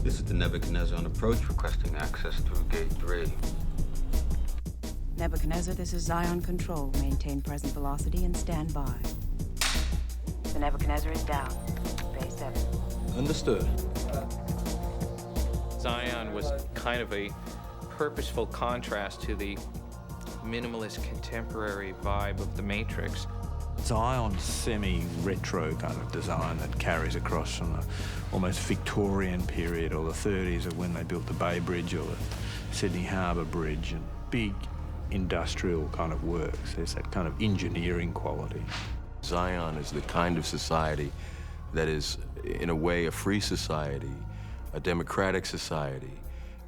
This is the Nebuchadnezzar on approach, requesting access through Gate 3. Nebuchadnezzar, this is Zion Control. Maintain present velocity and stand by. The Nebuchadnezzar is down. Bay 7. Understood. Zion was kind of a purposeful contrast to the minimalist contemporary vibe of The Matrix. Zion's semi-retro kind of design that carries across from the almost Victorian period or the 30s of when they built the Bay Bridge or the Sydney Harbour Bridge, and big industrial kind of works. There's that kind of engineering quality. Zion is the kind of society that is, in a way, a free society, a democratic society,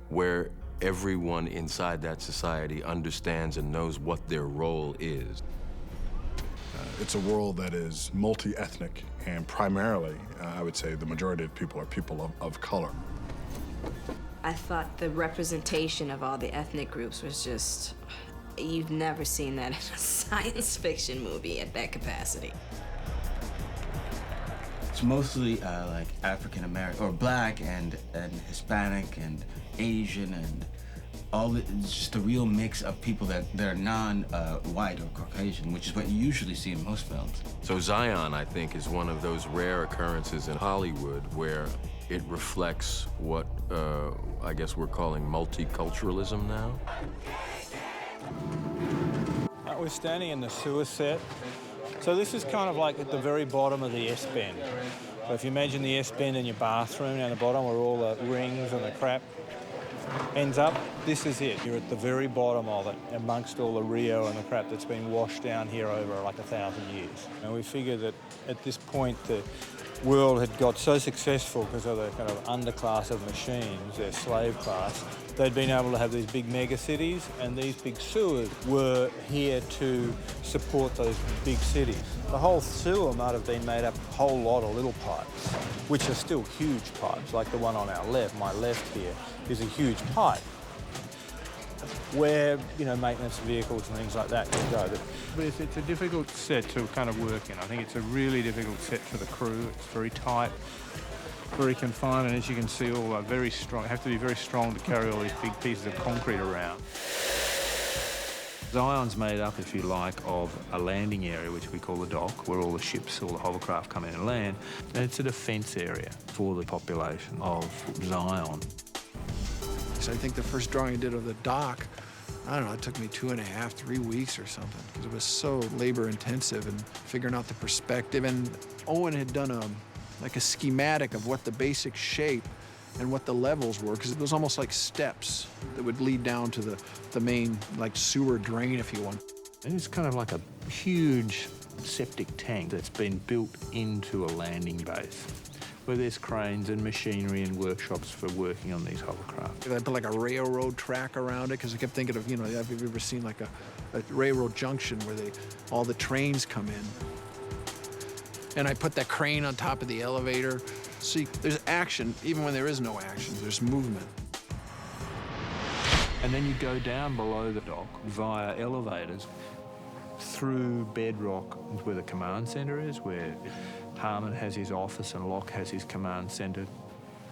where everyone inside that society understands and knows what their role is. It's a world that is multi-ethnic, and primarily, I would say the majority of people are people of color. I thought the representation of all the ethnic groups was just, you've never seen that in a science fiction movie at that capacity. It's mostly like African American or Black and Hispanic and Asian and all it's just a real mix of people that are non-white or Caucasian, which is what you usually see in most films. So Zion, I think, is one of those rare occurrences in Hollywood where it reflects what I guess we're calling multiculturalism now. We're standing in the sewer set. So this is kind of like at the very bottom of the S-bend. So if you imagine the S-bend in your bathroom down the bottom where all the rings and the crap ends up, this is it. You're at the very bottom of it, amongst all the Rio and the crap that's been washed down here over like 1,000 years. And we figure that at this point the world had got so successful because of the kind of underclass of machines, their slave class, they'd been able to have these big mega cities, and these big sewers were here to support those big cities. The whole sewer might have been made up of a whole lot of little pipes, which are still huge pipes, like the one on our left, my left here, is a huge pipe where, you know, maintenance vehicles and things like that can go. But it's a difficult set to kind of work in. I think it's a really difficult set for the crew. It's very tight, very confined, and as you can see, all are very strong. Have to be very strong to carry all these big pieces of concrete around. Zion's made up, if you like, of a landing area, which we call the dock, where all the ships, all the hovercraft come in and land, and it's a defence area for the population of Zion. So I think the first drawing I did of the dock, I don't know, it took me 2.5, 3 weeks or something, because it was so labor-intensive and figuring out the perspective. And Owen had done a schematic of what the basic shape and what the levels were, because it was almost like steps that would lead down to the main, like, sewer drain, if you want. And it's kind of like a huge septic tank that's been built into a landing base, where there's cranes and machinery and workshops for working on these hovercraft. They put like a railroad track around it, because I kept thinking of, you know, have you ever seen like a railroad junction where all the trains come in? And I put that crane on top of the elevator. See, there's action, even when there is no action, there's movement. And then you go down below the dock via elevators through bedrock where the command centre is, where Harmon has his office and Locke has his command centre.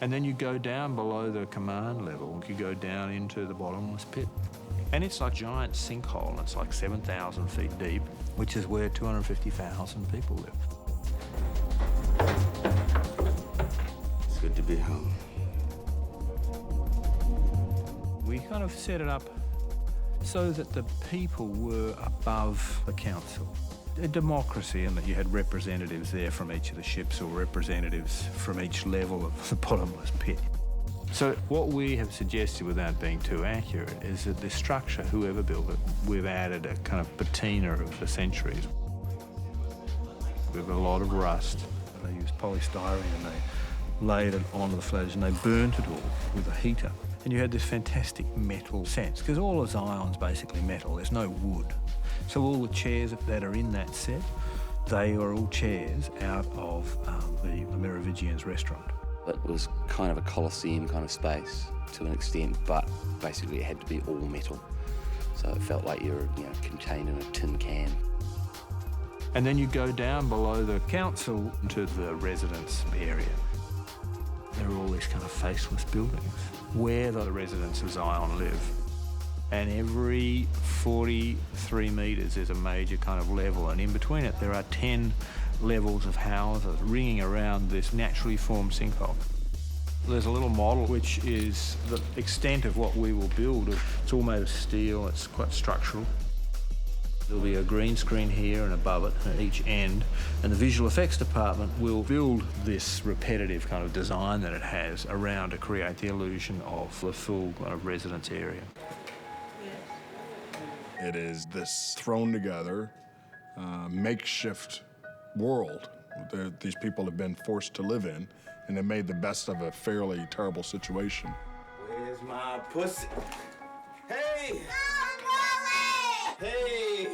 And then you go down below the command level, you go down into the bottomless pit. And it's like a giant sinkhole, and it's like 7,000 feet deep, which is where 250,000 people live. It's good to be home. We kind of set it up so that the people were above the council. A democracy, in that you had representatives there from each of the ships or representatives from each level of the bottomless pit. So what we have suggested, without being too accurate, is that this structure, whoever built it, we've added a kind of patina of the centuries. We have a lot of rust. They used polystyrene and they laid it onto the flash and they burnt it all with a heater. And you had this fantastic metal sense, because all of Zion's basically metal, there's no wood. So all the chairs that are in that set, they are all chairs out of the Merovingian's restaurant. It was kind of a Colosseum kind of space to an extent, but basically it had to be all metal. So it felt like you were, contained in a tin can. And then you go down below the council to the residence area. There are all these kind of faceless buildings where the residents of Zion live. And every 43 metres there's a major kind of level, and in between it there are 10 levels of houses ringing around this naturally formed sinkhole. There's a little model which is the extent of what we will build. It's all made of steel, it's quite structural. There'll be a green screen here and above it at each end, and the visual effects department will build this repetitive kind of design that it has around to create the illusion of the full kind of residence area. It is this thrown together, makeshift world that these people have been forced to live in, and they made the best of a fairly terrible situation. Where's my pussy? Hey! Hey!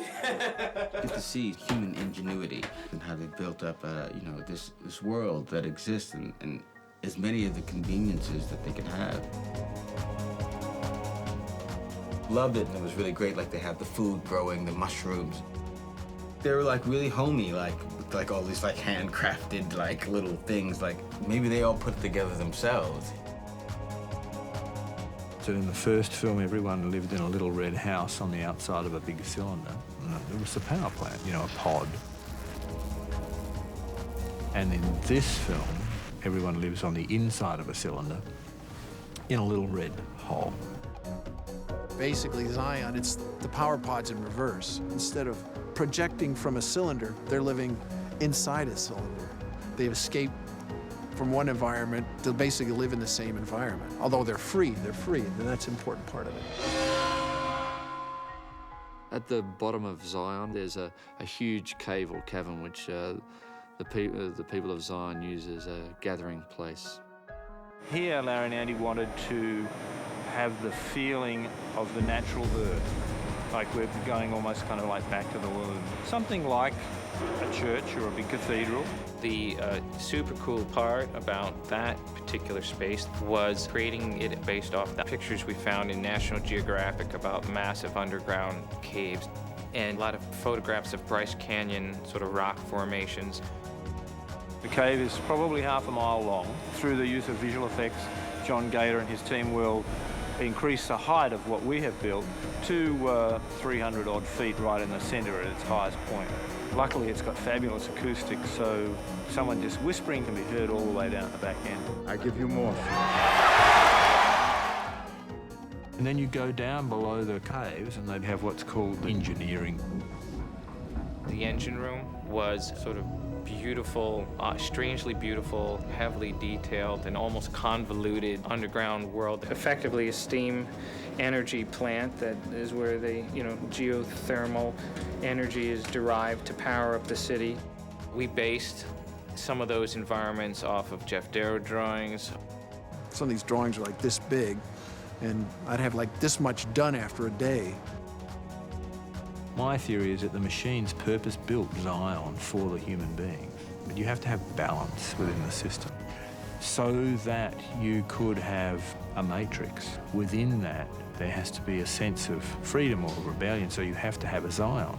Get to see human ingenuity and how they built up, you know, this world that exists and as many of the conveniences that they can have. Loved it, and it was really great. Like, they have the food growing, the mushrooms. They were like really homey, like all these like handcrafted like little things. Like maybe they all put it together themselves. So in the first film, everyone lived in a little red house on the outside of a big cylinder. It was the power plant, you know, a pod. And in this film, everyone lives on the inside of a cylinder in a little red hole. Basically, Zion, it's the power pods in reverse. Instead of projecting from a cylinder, they're living inside a cylinder. They've escaped from one environment to basically live in the same environment. Although they're free, and that's an important part of it. At the bottom of Zion, there's a huge cave or cavern which the people of Zion use as a gathering place. Here, Larry and Andy wanted to have the feeling of the natural birth, like we're going almost kind of like back to the womb. Something like a church or a big cathedral. The super cool part about that particular space was creating it based off the pictures we found in National Geographic about massive underground caves and a lot of photographs of Bryce Canyon sort of rock formations. The cave is probably half a mile long. Through the use of visual effects, John Gator and his team will increase the height of what we have built to 300 odd feet right in the center at its highest point. Luckily, it's got fabulous acoustics, so someone just whispering can be heard all the way down at the back end. I give you more. And then you go down below the caves and they have what's called engineering. The engine room was sort of beautiful, strangely beautiful, heavily detailed, and almost convoluted underground world. Effectively a steam energy plant that is where the, geothermal energy is derived to power up the city. We based some of those environments off of Jeff Darrow drawings. Some of these drawings are like this big, and I'd have like this much done after a day. My theory is that the machine's purpose-built Zion for the human being, but you have to have balance within the system so that you could have a matrix. Within that, there has to be a sense of freedom or rebellion, so you have to have a Zion.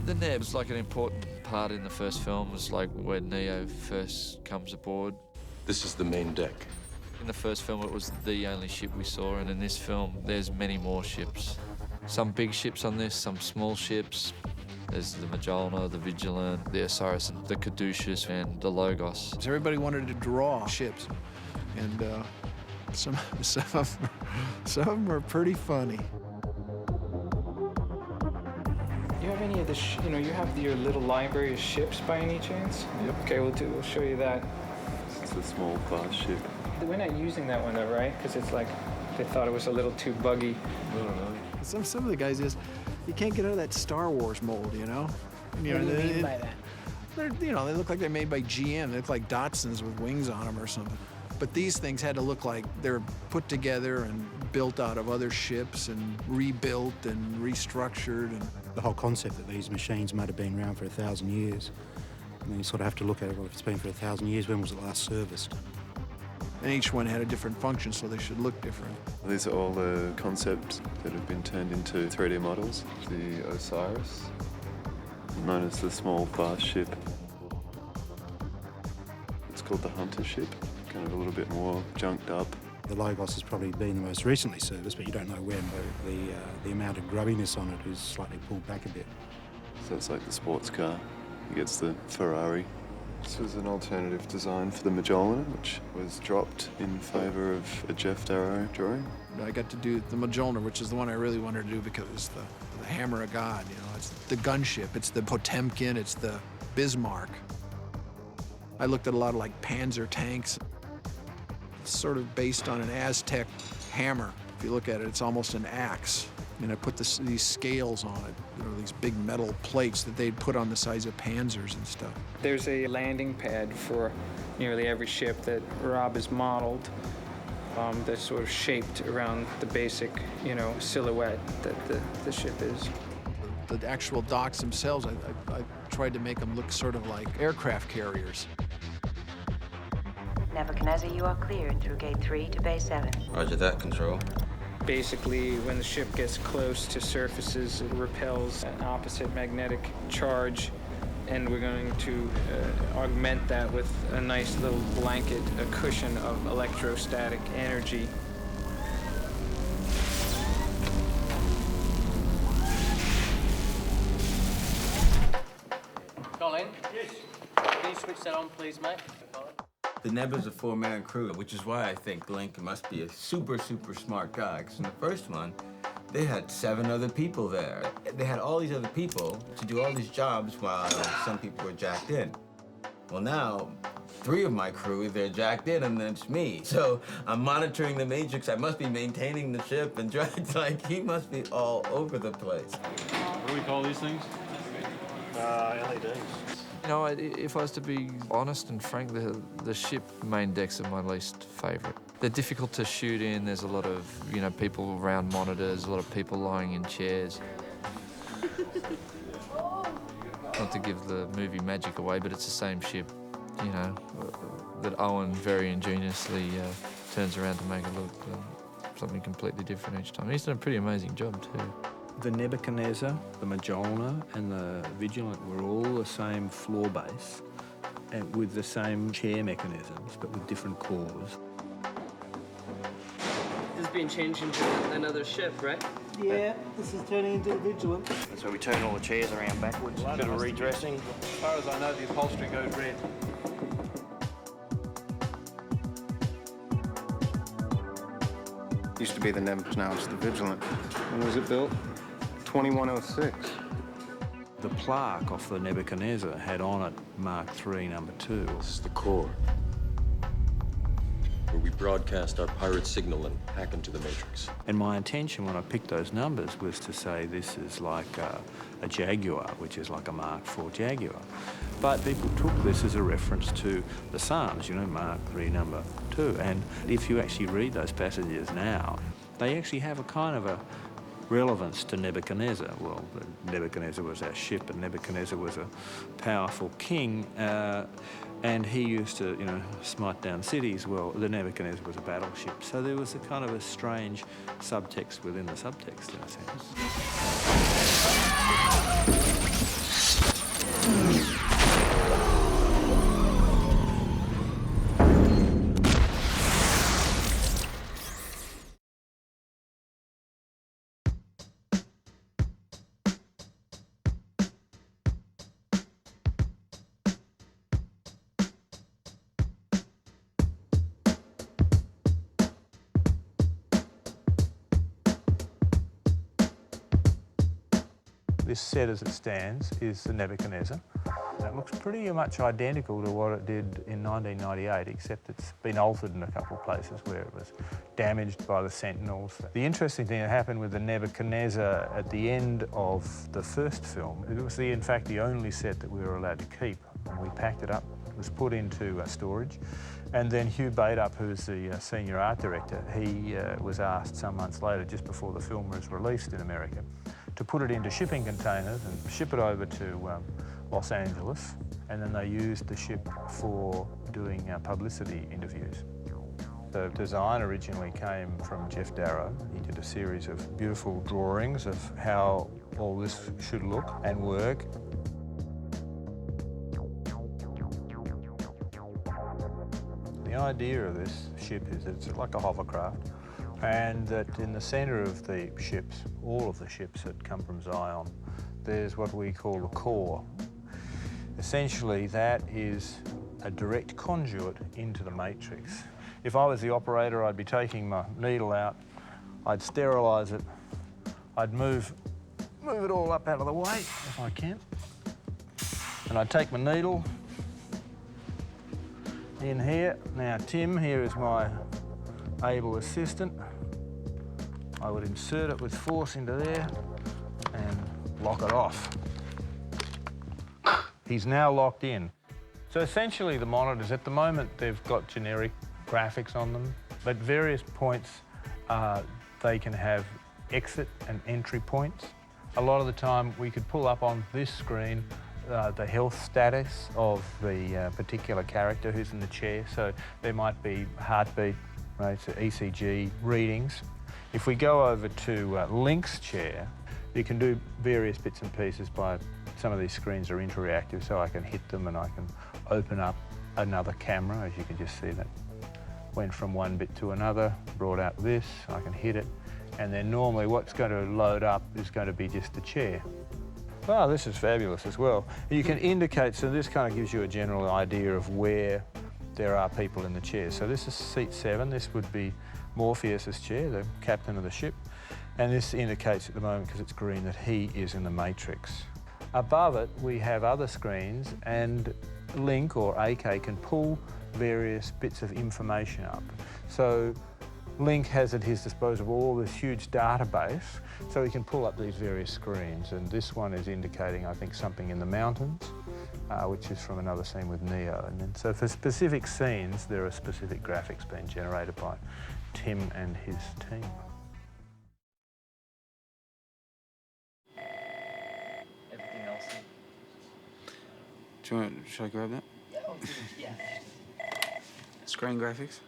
The Neb's like an important part in the first film, was like when Neo first comes aboard. This is the main deck. In the first film, it was the only ship we saw, and in this film, there's many more ships. Some big ships on this, some small ships. There's the Magellan, the Vigilant, the Osiris, and the Caduceus, and the Logos. Everybody wanted to draw ships, and some of them are pretty funny. Do you have any of the, you have your little library of ships by any chance? Yep. Okay, we'll show you that. It's a small class ship. We're not using that one though, right? Because it's like, they thought it was a little too buggy. I don't know. Some of the guys just, You can't get out of that Star Wars mold, you know? What do you mean by that? They look like they're made by GM. They look like Datsuns with wings on them or something. But these things had to look like they're put together and built out of other ships and rebuilt and restructured. And the whole concept that these machines might have been around for 1,000 years. And then you sort of have to look at it, well, if it's been for 1,000 years, when was it last serviced? And each one had a different function, so they should look different. These are all the concepts that have been turned into 3D models. The Osiris, known as the small fast ship. It's called the Hunter ship, kind of a little bit more junked up. The Logos has probably been the most recently serviced, but you don't know when. The amount of grubbiness on it is slightly pulled back a bit. So it's like the sports car. It gets the Ferrari. This was an alternative design for the Magellan, which was dropped in favour of a Jeff Darrow drawing. I got to do the Magellan, which is the one I really wanted to do because it's the hammer of God, you know. It's the gunship, it's the Potemkin, it's the Bismarck. I looked at a lot of like Panzer tanks. It's sort of based on an Aztec hammer. If you look at it, it's almost an axe. And I put these scales on it, you know, these big metal plates that they'd put on the sides of Panzers and stuff. There's a landing pad for nearly every ship that Rob has modeled that's sort of shaped around the basic, you know, silhouette that the ship is. The actual docks themselves, I tried to make them look sort of like aircraft carriers. Nebuchadnezzar, you are cleared through Gate 3 to Bay 7. Roger that, Control. Basically, when the ship gets close to surfaces, it repels an opposite magnetic charge, and we're going to augment that with a nice little blanket, a cushion of electrostatic energy. Colin? Yes? Can you switch that on, please, mate? The Neb is a four-man crew, which is why I think Link must be a super, super smart guy. Because in the first one, they had 7 other people there. They had all these other people to do all these jobs while some people were jacked in. Well, now, 3 of my crew, they're jacked in, and then it's me. So I'm monitoring the Matrix. I must be maintaining the ship, and like, he must be all over the place. What do we call these things? LEDs. You know, if I was to be honest and frank, the ship main decks are my least favourite. They're difficult to shoot in. There's a lot of, you know, people around monitors, a lot of people lying in chairs. Not to give the movie magic away, but it's the same ship, you know, that Owen very ingeniously turns around to make it look something completely different each time. He's done a pretty amazing job too. The Nebuchadnezzar, the Magellan, and the Vigilant were all the same floor base and with the same chair mechanisms, but with different cores. This has been changed into another ship, right? Yeah, this is turning into the Vigilant. That's where we turn all the chairs around backwards. A bit of redressing. As far as I know, the upholstery goes red. Used to be the Neb, now it's the Vigilant. When was it built? 2106. The plaque off the Nebuchadnezzar had on it Mark III number 2. This is the core, where we broadcast our pirate signal and hack into the Matrix. And my intention when I picked those numbers was to say this is like a Jaguar, which is like a Mark IV Jaguar. But people took this as a reference to the Psalms, you know, Mark III number 2. And if you actually read those passages now, they actually have a kind of a relevance to Nebuchadnezzar. Well, Nebuchadnezzar was our ship, and Nebuchadnezzar was a powerful king, and he used to, you know, smite down cities. Well, the Nebuchadnezzar was a battleship, so there was a kind of a strange subtext within the subtext, in a sense. This set as it stands is the Nebuchadnezzar. It looks pretty much identical to what it did in 1998, except it's been altered in a couple of places where it was damaged by the Sentinels. The interesting thing that happened with the Nebuchadnezzar at the end of the first film, it was in fact the only set that we were allowed to keep. And we packed it up, it was put into storage. And then Hugh Badeup, who's the senior art director, he was asked some months later, just before the film was released in America, to put it into shipping containers and ship it over to Los Angeles. And then they used the ship for doing publicity interviews. The design originally came from Jeff Darrow. He did a series of beautiful drawings of how all this should look and work. The idea of this ship is it's like a hovercraft, and that in the centre of the ships, all of the ships that come from Zion, there's what we call a core. Essentially, that is a direct conduit into the matrix. If I was the operator, I'd be taking my needle out, I'd sterilise it, I'd move it all up out of the way, if I can, and I'd take my needle in here. Now, Tim here is my able assistant. I would insert it with force into there and lock it off. He's now locked in. So essentially the monitors, at the moment, they've got generic graphics on them, but various points, they can have exit and entry points. A lot of the time we could pull up on this screen the health status of the particular character who's in the chair. So there might be heartbeat rates, ECG readings. If we go over to Link's chair, you can do various bits and pieces by, some of these screens are interactive, so I can hit them and I can open up another camera, as you can just see that went from one bit to another, brought out this, I can hit it, and then normally what's going to load up is going to be just the chair. Oh, this is fabulous as well. You can indicate, so this kind of gives you a general idea of where there are people in the chair. So this is seat 7. This would be Morpheus's chair, the captain of the ship. And this indicates at the moment, because it's green, that he is in the matrix. Above it, we have other screens, and Link, or AK, can pull various bits of information up. So Link has at his disposal all this huge database, so he can pull up these various screens. And this one is indicating, I think, something in the mountains, which is from another scene with Neo. And then, so for specific scenes, there are specific graphics being generated by Tim and his team. Everything else. Should I grab that? Yeah. Screen graphics?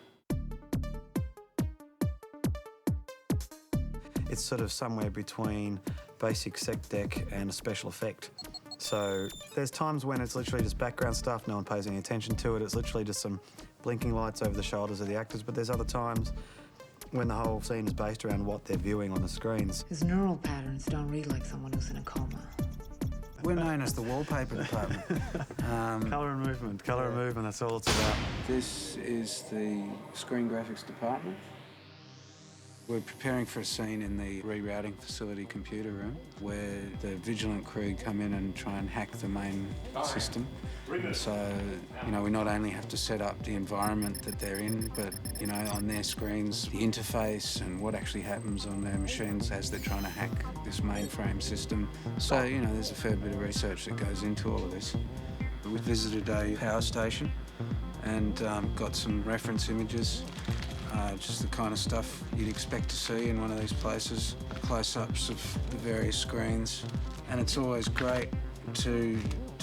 It's sort of somewhere between basic sec deck and a special effect. So there's times when it's literally just background stuff, no one pays any attention to it. It's literally just some blinking lights over the shoulders of the actors. But there's other times when the whole scene is based around what they're viewing on the screens. His neural patterns don't read like someone who's in a coma. We're known as the wallpaper department. Colour and movement. Colour and movement, that's all it's about. This is the screen graphics department. We're preparing for a scene in the rerouting facility computer room where the Vigilant crew come in and try and hack the main system. And so, you know, we not only have to set up the environment that they're in, but, you know, on their screens, the interface and what actually happens on their machines as they're trying to hack this mainframe system. So, you know, there's a fair bit of research that goes into all of this. We visited a power station and got some reference images. Just the kind of stuff you'd expect to see in one of these places, close-ups of the various screens. And it's always great to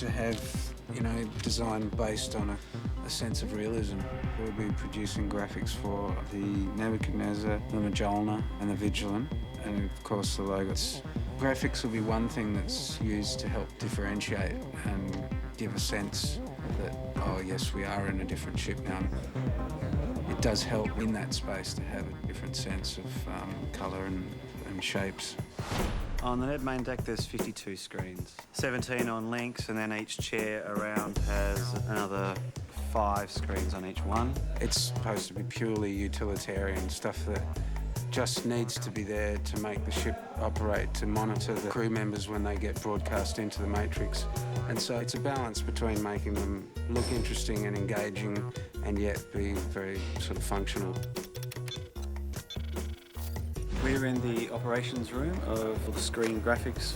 have, you know, design based on a sense of realism. We'll be producing graphics for the Nebuchadnezzar, the Majolna and the Vigilant, and of course the logos. Graphics will be one thing that's used to help differentiate and give a sense that, oh yes, we are in a different ship now. It does help in that space to have a different sense of colour and shapes. On the Ned main deck, there's 52 screens. 17 on links, and then each chair around has another 5 screens on each one. It's supposed to be purely utilitarian stuff that just needs to be there to make the ship operate, to monitor the crew members when they get broadcast into the Matrix. And so it's a balance between making them look interesting and engaging and yet be very sort of functional. We're in the operations room of screen graphics.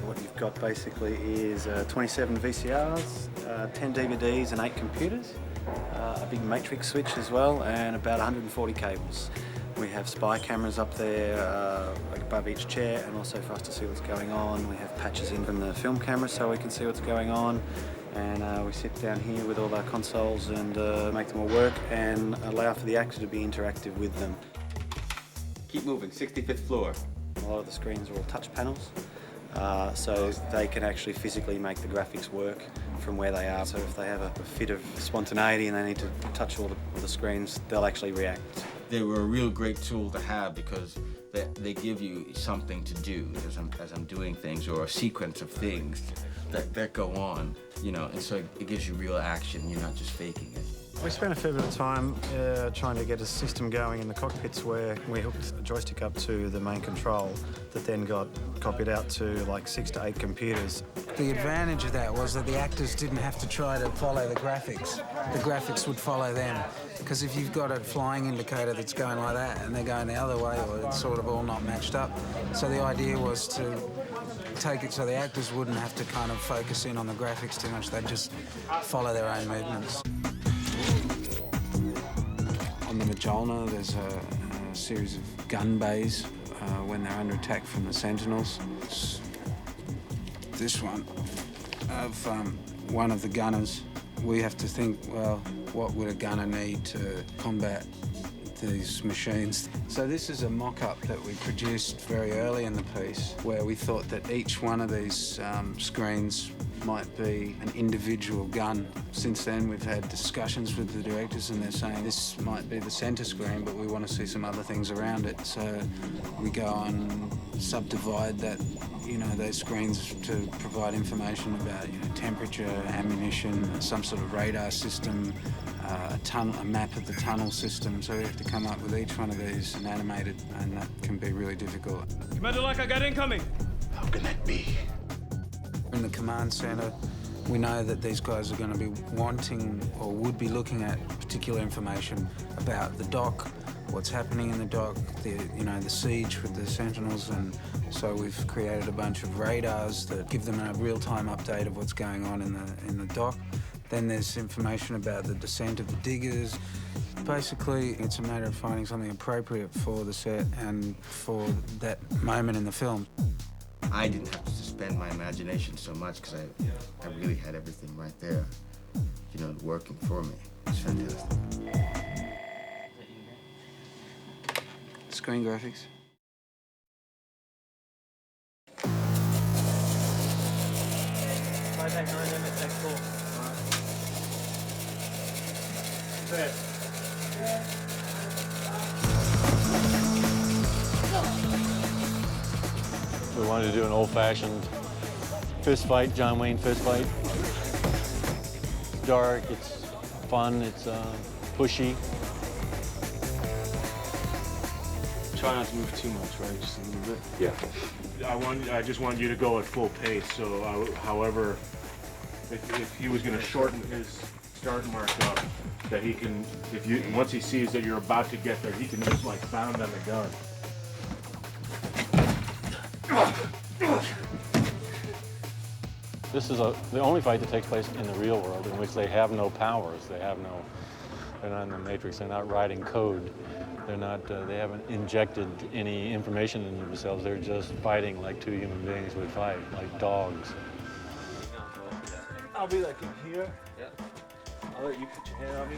What you've got basically is 27 VCRs, 10 DVDs and 8 computers, a big matrix switch as well, and about 140 cables. We have spy cameras up there above each chair, and also for us to see what's going on. We have patches in from the film camera so we can see what's going on. And we sit down here with all our consoles and make them all work and allow for the actor to be interactive with them. Keep moving, 65th floor. A lot of the screens are all touch panels, so they can actually physically make the graphics work from where they are. So if they have a fit of spontaneity and they need to touch all the screens, they'll actually react. They were a real great tool to have because they give you something to do as I'm doing things, or a sequence of things that go on, you know, and so it gives you real action. You're not just faking it. We spent a fair bit of time trying to get a system going in the cockpits where we hooked a joystick up to the main control that then got copied out to like 6 to 8 computers. The advantage of that was that the actors didn't have to try to follow the graphics. The graphics would follow them. Because if you've got a flying indicator that's going like that and they're going the other way, or it's sort of all not matched up. So the idea was to take it so the actors wouldn't have to kind of focus in on the graphics too much. They'd just follow their own movements. On the Majolna, there's a series of gun bays when they're under attack from the Sentinels. This one of one of the gunners. We have to think, well, what would a gunner need to combat these machines? So this is a mock-up that we produced very early in the piece, where we thought that each one of these screens might be an individual gun. Since then, we've had discussions with the directors, and they're saying this might be the center screen, but we want to see some other things around it. So we go and subdivide that, you know, those screens to provide information about, you know, temperature, ammunition, some sort of radar system, a map of the tunnel system. So we have to come up with each one of these and animate it, and that can be really difficult. Commander Locke, I got incoming. How can that be? In the command center, we know that these guys are going to be wanting or would be looking at particular information about the dock, what's happening in the dock, the siege with the Sentinels, and so we've created a bunch of radars that give them a real-time update of what's going on in the dock. Then there's information about the descent of the diggers. Basically, it's a matter of finding something appropriate for the set and for that moment in the film. I didn't have to suspend my imagination so much because I really had everything right there, you know, working for me. It's fantastic. Screen graphics. Right back on him at that cool. We wanted to do an old-fashioned fist fight, John Wayne fist fight. It's dark, it's fun, it's pushy. Try not to move too much, right? Just a little bit. Yeah. I just want you to go at full pace. So, however, if he was going to shorten his start mark up, that he can, once he sees that you're about to get there, he can just like bound on the gun. This is the only fight that takes place in the real world in which they have no powers. They're not in the Matrix. They're not writing code. They're not. They haven't injected any information into themselves. They're just fighting like two human beings would fight, like dogs. I'll be like in here. Yeah. I'll let you put your hand on me.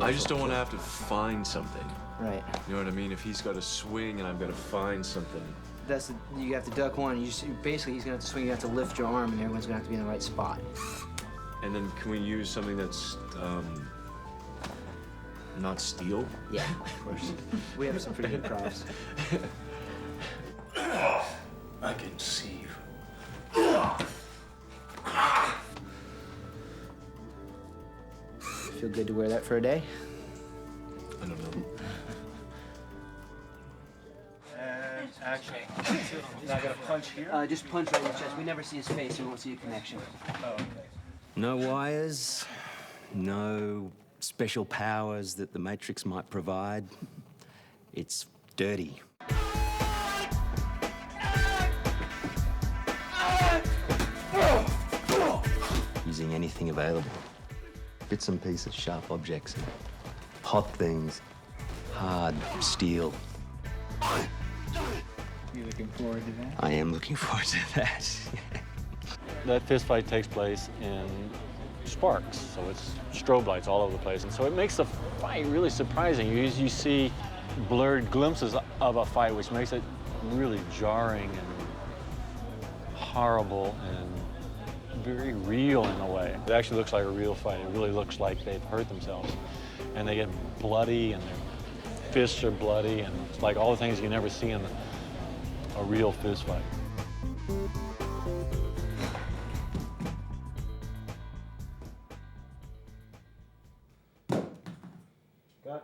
I just don't want to have to find something. Right. You know what I mean? If he's got to swing and I've got to find something. You have to duck one. Basically, he's gonna have to swing. You have to lift your arm, and everyone's gonna have to be in the right spot. And then can we use something that's not steel? Yeah, of course. We have some pretty good props. I can see Feel good to wear that for a day? I don't know. Action. I got a punch here? Just punch right in the chest. We never see his face, we won't see a connection. Oh, okay. No wires, no special powers that the Matrix might provide. It's dirty. Using anything available. Bits and pieces, sharp objects, and hot things, hard steel. You looking forward to that? I am looking forward to that. That fist fight takes place in sparks, so it's strobe lights all over the place, and so it makes the fight really surprising. You see blurred glimpses of a fight, which makes it really jarring and horrible and very real in a way. It actually looks like a real fight. It really looks like they've hurt themselves, and they get bloody, and their fists are bloody, and it's like all the things you never see in a real fist fight. Got